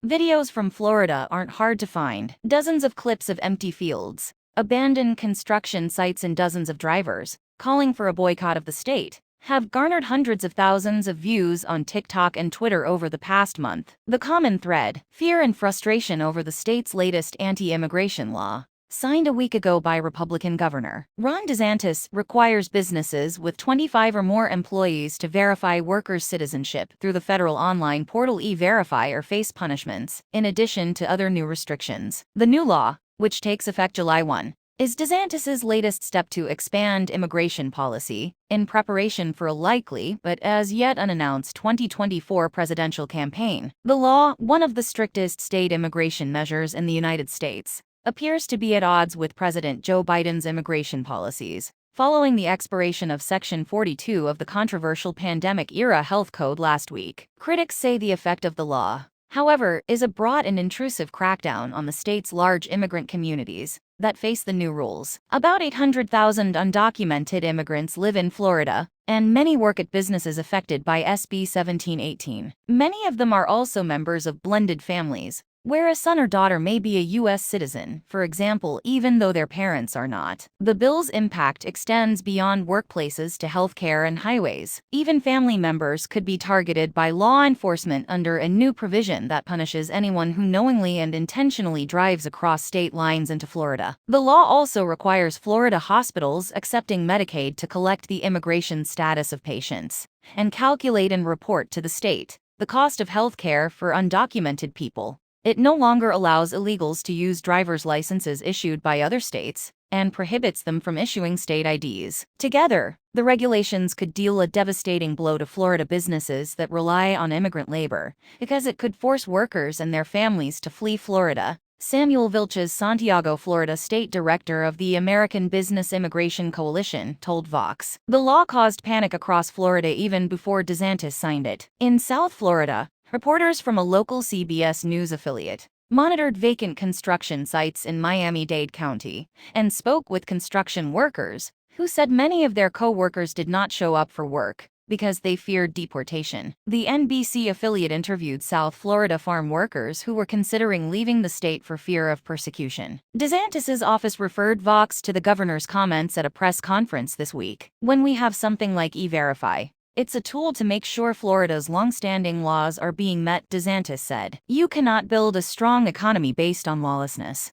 Videos from Florida aren't hard to find. Dozens of clips of empty fields, abandoned construction sites, and dozens of drivers calling for a boycott of the state have garnered hundreds of thousands of views on TikTok and Twitter over the past month. The common thread: fear and frustration over the state's latest anti-immigration law, signed a week ago by Republican Governor Ron DeSantis, requires businesses with 25 or more employees to verify workers' citizenship through the federal online portal E-Verify or face punishments, in addition to other new restrictions. The new law, which takes effect July 1, is DeSantis's latest step to expand immigration policy, in preparation for a likely but as yet unannounced 2024 presidential campaign. The law, one of the strictest state immigration measures in the United States, appears to be at odds with President Joe Biden's immigration policies, following the expiration of Section 42 of the controversial pandemic-era health code last week. Critics say the effect of the law, however, is a broad and intrusive crackdown on the state's large immigrant communities that face the new rules. About 800,000 undocumented immigrants live in Florida, and many work at businesses affected by SB 1718. Many of them are also members of blended families, where a son or daughter may be a U.S. citizen, for example, even though their parents are not. The bill's impact extends beyond workplaces to healthcare and highways. Even family members could be targeted by law enforcement under a new provision that punishes anyone who knowingly and intentionally drives across state lines into Florida. The law also requires Florida hospitals accepting Medicaid to collect the immigration status of patients and calculate and report to the state the cost of healthcare for undocumented people. It no longer allows illegals to use driver's licenses issued by other states and prohibits them from issuing state IDs. Together, the regulations could deal a devastating blow to Florida businesses that rely on immigrant labor, because it could force workers and their families to flee Florida. Samuel Vilches, Santiago, Florida state director of the American Business Immigration Coalition, told Vox. The law caused panic across Florida even before DeSantis signed it. In South Florida, reporters from a local CBS News affiliate monitored vacant construction sites in Miami-Dade County and spoke with construction workers who said many of their co-workers did not show up for work because they feared deportation. The NBC affiliate interviewed South Florida farm workers who were considering leaving the state for fear of persecution. DeSantis's office referred Vox to the governor's comments at a press conference this week. "When we have something like E-Verify, it's a tool to make sure Florida's long-standing laws are being met," DeSantis said. "You cannot build a strong economy based on lawlessness.